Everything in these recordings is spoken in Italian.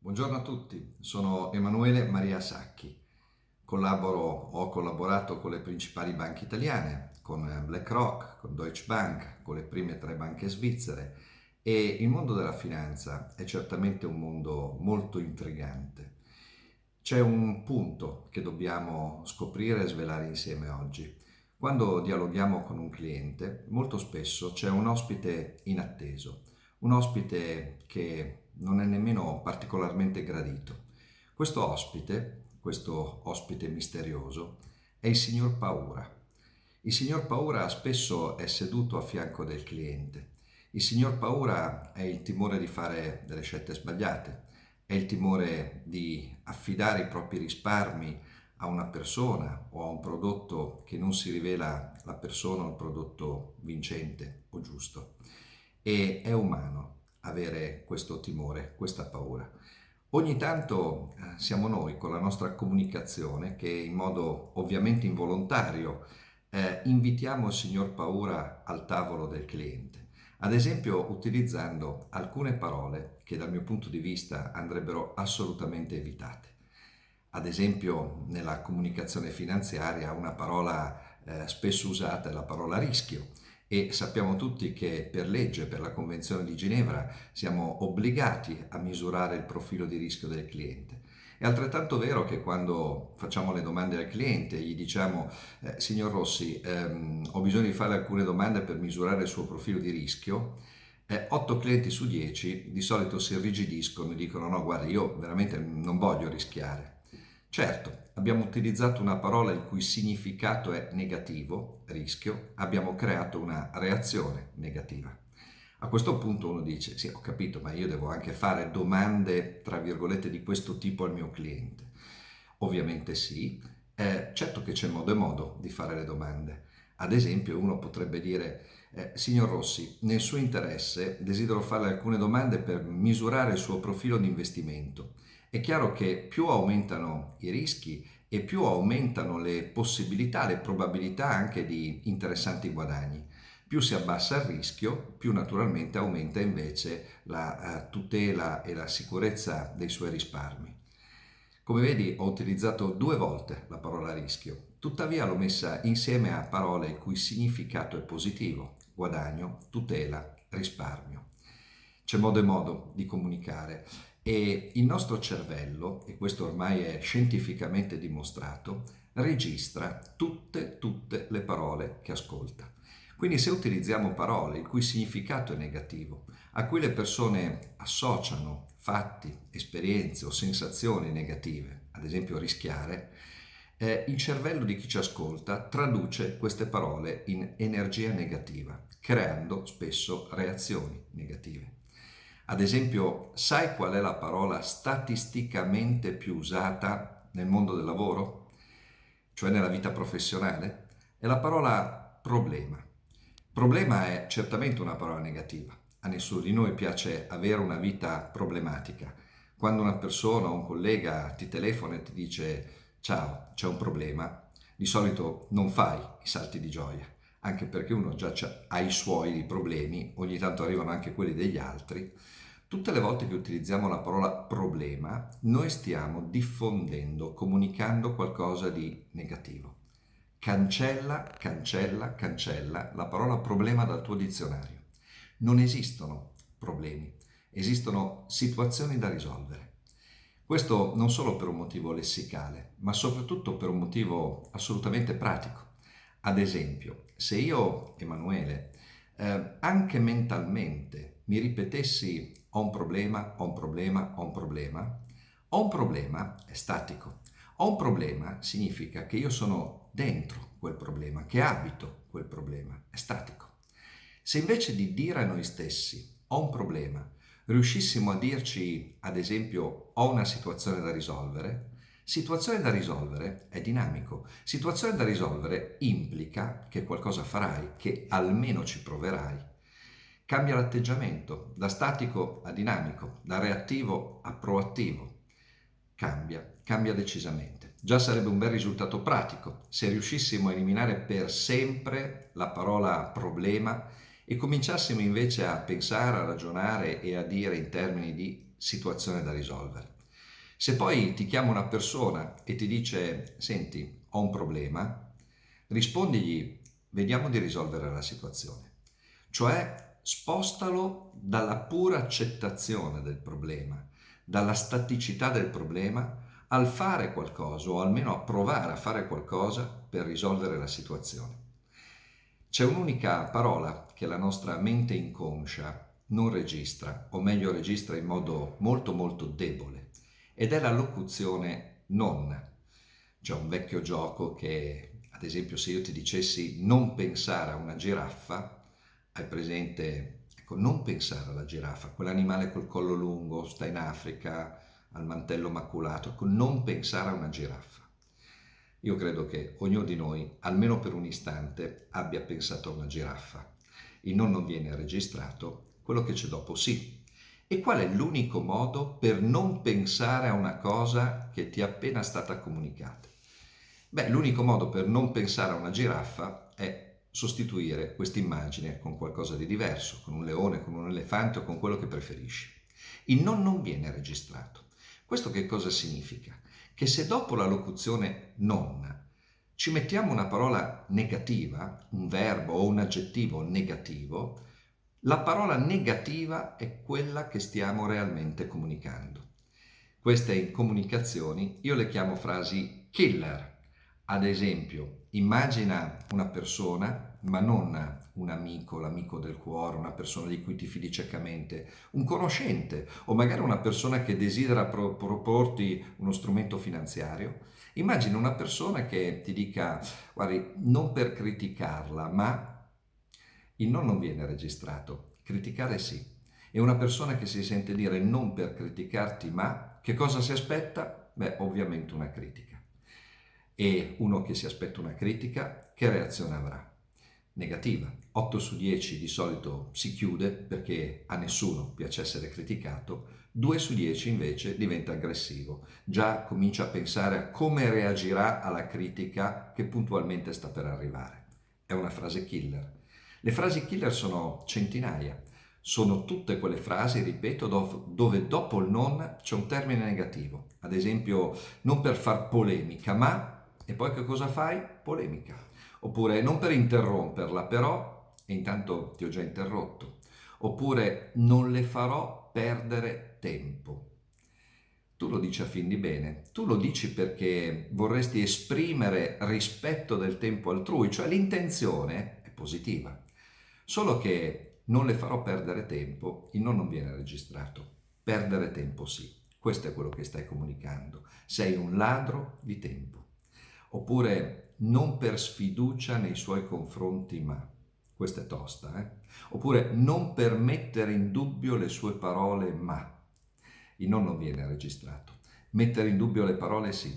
Buongiorno a tutti, sono Emanuele Maria Sacchi. Ho collaborato con le principali banche italiane, con BlackRock, con Deutsche Bank, con le prime tre banche svizzere e il mondo della finanza è certamente un mondo molto intrigante. C'è un punto che dobbiamo scoprire e svelare insieme oggi. Quando dialoghiamo con un cliente, molto spesso c'è un ospite inatteso, un ospite che non è nemmeno particolarmente gradito. Questo ospite misterioso, è il signor Paura. Il signor Paura spesso è seduto a fianco del cliente. Il signor Paura è il timore di fare delle scelte sbagliate, è il timore di affidare i propri risparmi a una persona o a un prodotto che non si rivela la persona o il prodotto vincente o giusto. E è umano avere questo timore, questa paura. Ogni tanto siamo noi con la nostra comunicazione che in modo ovviamente involontario invitiamo il signor Paura al tavolo del cliente. Ad esempio utilizzando alcune parole che dal mio punto di vista andrebbero assolutamente evitate. Ad esempio nella comunicazione finanziaria una parola spesso usata è la parola rischio e sappiamo tutti che per legge, per la Convenzione di Ginevra, siamo obbligati a misurare il profilo di rischio del cliente. È altrettanto vero che quando facciamo le domande al cliente gli diciamo signor Rossi, ho bisogno di fare alcune domande per misurare il suo profilo di rischio, 8 clienti su 10 di solito si irrigidiscono e dicono no, guarda, io veramente non voglio rischiare. Certo, abbiamo utilizzato una parola il cui significato è negativo, rischio, abbiamo creato una reazione negativa. A questo punto uno dice, sì, ho capito, ma io devo anche fare domande, tra virgolette, di questo tipo al mio cliente. Ovviamente sì, certo che c'è modo e modo di fare le domande. Ad esempio uno potrebbe dire, signor Rossi, nel suo interesse desidero fare alcune domande per misurare il suo profilo di investimento. È chiaro che più aumentano i rischi e più aumentano le possibilità, le probabilità anche di interessanti guadagni. Più si abbassa il rischio, più naturalmente aumenta invece la tutela e la sicurezza dei suoi risparmi. Come vedi, ho utilizzato 2 volte la parola rischio, tuttavia l'ho messa insieme a parole il cui significato è positivo: guadagno, tutela, risparmio. C'è modo e modo di comunicare e il nostro cervello, e questo ormai è scientificamente dimostrato, registra tutte le parole che ascolta. Quindi se utilizziamo parole il cui significato è negativo, a cui le persone associano fatti, esperienze o sensazioni negative, ad esempio rischiare, il cervello di chi ci ascolta traduce queste parole in energia negativa, creando spesso reazioni negative. Ad esempio, sai qual è la parola statisticamente più usata nel mondo del lavoro? Cioè nella vita professionale? È la parola problema. Problema è certamente una parola negativa. A nessuno di noi piace avere una vita problematica. Quando una persona o un collega ti telefona e ti dice ciao, c'è un problema, di solito non fai i salti di gioia, anche perché uno già ha i suoi problemi, ogni tanto arrivano anche quelli degli altri. Tutte le volte che utilizziamo la parola problema, noi stiamo diffondendo, comunicando qualcosa di negativo. Cancella la parola problema dal tuo dizionario. Non esistono problemi, esistono situazioni da risolvere. Questo non solo per un motivo lessicale, ma soprattutto per un motivo assolutamente pratico. Ad esempio, se io, Emanuele, anche mentalmente mi ripetessi ho un problema, ho un problema, ho un problema, ho un problema è statico. Ho un problema significa che io sono dentro quel problema, che abito quel problema, è statico. Se invece di dire a noi stessi ho un problema, riuscissimo a dirci, ad esempio, ho una situazione da risolvere è dinamico. Situazione da risolvere implica che qualcosa farai, che almeno ci proverai. Cambia l'atteggiamento da statico a dinamico, da reattivo a proattivo. Cambia decisamente. Già sarebbe un bel risultato pratico se riuscissimo a eliminare per sempre la parola problema e cominciassimo invece a pensare, a ragionare e a dire in termini di situazione da risolvere. Se poi ti chiama una persona e ti dice, senti, ho un problema, rispondigli, vediamo di risolvere la situazione. Cioè, spostalo dalla pura accettazione del problema, dalla staticità del problema, al fare qualcosa o almeno a provare a fare qualcosa per risolvere la situazione. C'è un'unica parola che la nostra mente inconscia non registra, o meglio registra in modo molto molto debole, ed è la locuzione non. C'è un vecchio gioco che, ad esempio, se io ti dicessi non pensare a una giraffa, hai presente, ecco, non pensare alla giraffa, quell'animale col collo lungo, sta in Africa, al mantello maculato, ecco, non pensare a una giraffa. Io credo che ognuno di noi, almeno per un istante, abbia pensato a una giraffa. Il non viene registrato, quello che c'è dopo sì. E qual è l'unico modo per non pensare a una cosa che ti è appena stata comunicata? Beh, l'unico modo per non pensare a una giraffa è sostituire questa immagine con qualcosa di diverso, con un leone, con un elefante o con quello che preferisci. Il non viene registrato. Questo che cosa significa? Che se dopo la locuzione non ci mettiamo una parola negativa, un verbo o un aggettivo negativo, la parola negativa è quella che stiamo realmente comunicando. Queste comunicazioni io le chiamo frasi killer. Ad esempio, immagina una persona, ma non un amico, l'amico del cuore, una persona di cui ti fidi ciecamente, un conoscente o magari una persona che desidera proporti uno strumento finanziario. Immagina una persona che ti dica, guardi, non per criticarla, ma il non viene registrato, criticare sì. E una persona che si sente dire non per criticarti, ma che cosa si aspetta? Beh, ovviamente una critica. E uno che si aspetta una critica, che reazione avrà? Negativa. 8 su 10 di solito si chiude perché a nessuno piace essere criticato, 2 su 10 invece diventa aggressivo. Già comincia a pensare a come reagirà alla critica che puntualmente sta per arrivare. È una frase killer. Le frasi killer sono centinaia. Sono tutte quelle frasi, ripeto, dove dopo il non c'è un termine negativo. Ad esempio, non per far polemica, ma... E poi che cosa fai? Polemica. Oppure non per interromperla, però, e intanto ti ho già interrotto. Oppure non le farò perdere tempo. Tu lo dici a fin di bene, tu lo dici perché vorresti esprimere rispetto del tempo altrui, cioè l'intenzione è positiva. Solo che non le farò perdere tempo, il non viene registrato. Perdere tempo sì, questo è quello che stai comunicando. Sei un ladro di tempo. Oppure non per sfiducia nei suoi confronti, ma. Questa è tosta, eh? Oppure non per mettere in dubbio le sue parole, ma. Il non viene registrato. Mettere in dubbio le parole sì.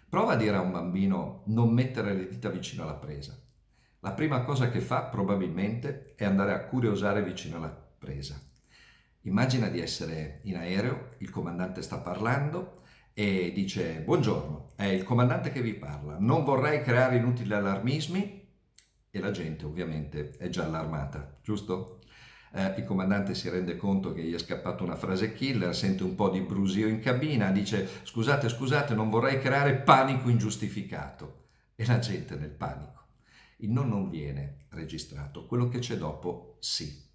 Prova a dire a un bambino non mettere le dita vicino alla presa. La prima cosa che fa probabilmente è andare a curiosare vicino alla presa. Immagina di essere in aereo, il comandante sta parlando e dice buongiorno, è il comandante che vi parla, non vorrei creare inutili allarmismi e la gente ovviamente è già allarmata, giusto? Il comandante si rende conto che gli è scappata una frase killer, sente un po' di brusio in cabina, dice scusate, non vorrei creare panico ingiustificato e la gente nel panico. Il non viene registrato, quello che c'è dopo sì.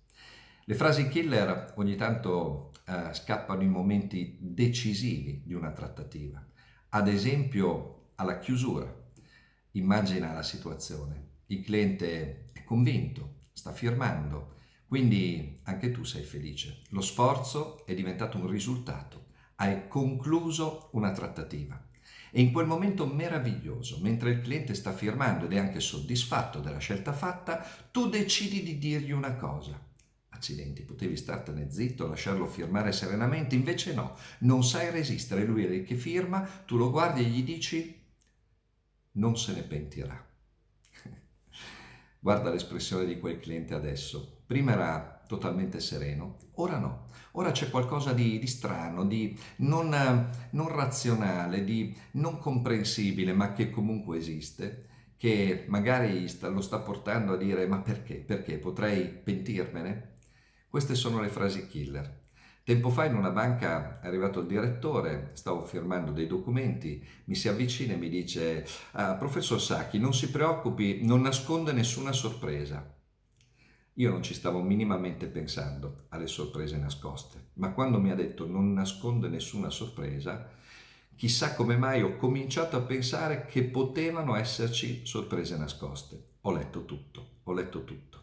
Le frasi killer ogni tanto scappano in momenti decisivi di una trattativa, ad esempio alla chiusura. Immagina la situazione, il cliente è convinto, sta firmando, quindi anche tu sei felice. Lo sforzo è diventato un risultato, hai concluso una trattativa. E in quel momento meraviglioso, mentre il cliente sta firmando ed è anche soddisfatto della scelta fatta, tu decidi di dirgli una cosa. Accidenti, potevi startene zitto, lasciarlo firmare serenamente, invece no, non sai resistere, lui è lì che firma, tu lo guardi e gli dici non se ne pentirà. Guarda l'espressione di quel cliente adesso, prima era totalmente sereno, ora no, ora c'è qualcosa di strano, di non razionale, di non comprensibile, ma che comunque esiste, che magari lo sta portando a dire ma perché? Perché? Potrei pentirmene? Queste sono le frasi killer. Tempo fa in una banca è arrivato il direttore, stavo firmando dei documenti, mi si avvicina e mi dice: "Ah, professor Sacchi, non si preoccupi, non nasconde nessuna sorpresa." Io non ci stavo minimamente pensando alle sorprese nascoste, ma quando mi ha detto non nasconde nessuna sorpresa, chissà come mai ho cominciato a pensare che potevano esserci sorprese nascoste. Ho letto tutto, ho letto tutto.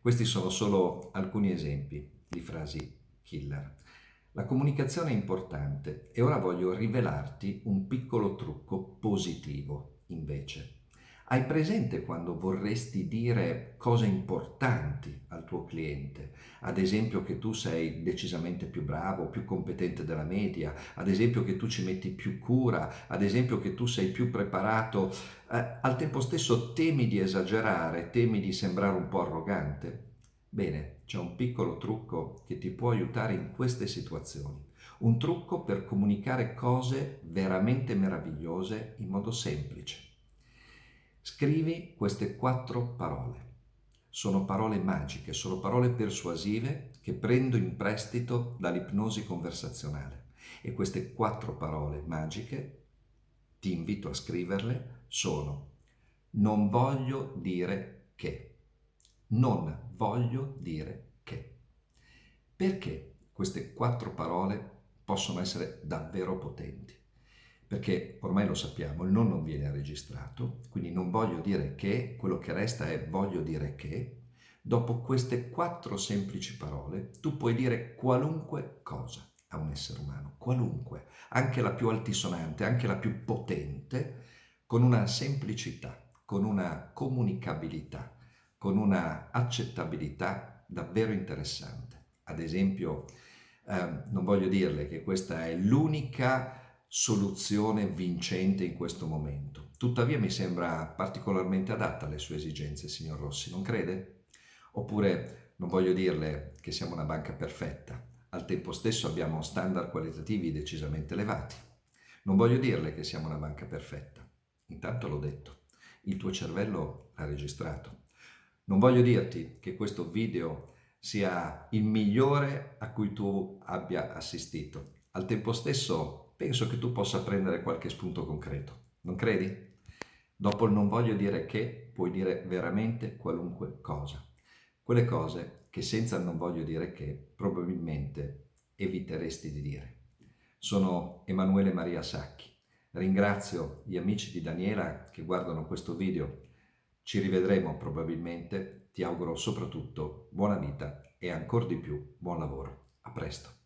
Questi sono solo alcuni esempi di frasi killer. La comunicazione è importante e ora voglio rivelarti un piccolo trucco positivo, invece. Hai presente quando vorresti dire cose importanti al tuo cliente? Ad esempio che tu sei decisamente più bravo, più competente della media, ad esempio che tu ci metti più cura, ad esempio che tu sei più preparato, al tempo stesso temi di esagerare, temi di sembrare un po' arrogante? Bene, c'è un piccolo trucco che ti può aiutare in queste situazioni. Un trucco per comunicare cose veramente meravigliose in modo semplice. Scrivi queste 4 parole. Sono parole magiche, sono parole persuasive che prendo in prestito dall'ipnosi conversazionale. E queste 4 parole magiche, ti invito a scriverle, sono: non voglio dire che. Non voglio dire che. Perché queste 4 parole possono essere davvero potenti? Perché ormai lo sappiamo, il non viene registrato, quindi non voglio dire che, quello che resta è voglio dire che. Dopo queste 4 semplici parole tu puoi dire qualunque cosa a un essere umano, qualunque, anche la più altisonante, anche la più potente, con una semplicità, con una comunicabilità, con una accettabilità davvero interessante. Ad esempio, non voglio dirle che questa è l'unica soluzione vincente in questo momento. Tuttavia mi sembra particolarmente adatta alle sue esigenze, signor Rossi, non crede? Oppure non voglio dirle che siamo una banca perfetta, al tempo stesso abbiamo standard qualitativi decisamente elevati. Non voglio dirle che siamo una banca perfetta, intanto l'ho detto, il tuo cervello l'ha registrato. Non voglio dirti che questo video sia il migliore a cui tu abbia assistito. Al tempo stesso penso che tu possa prendere qualche spunto concreto, non credi? Dopo il non voglio dire che, puoi dire veramente qualunque cosa. Quelle cose che senza il non voglio dire che probabilmente eviteresti di dire. Sono Emanuele Maria Sacchi. Ringrazio gli amici di Daniela che guardano questo video. Ci rivedremo probabilmente. Ti auguro soprattutto buona vita e ancora di più buon lavoro. A presto.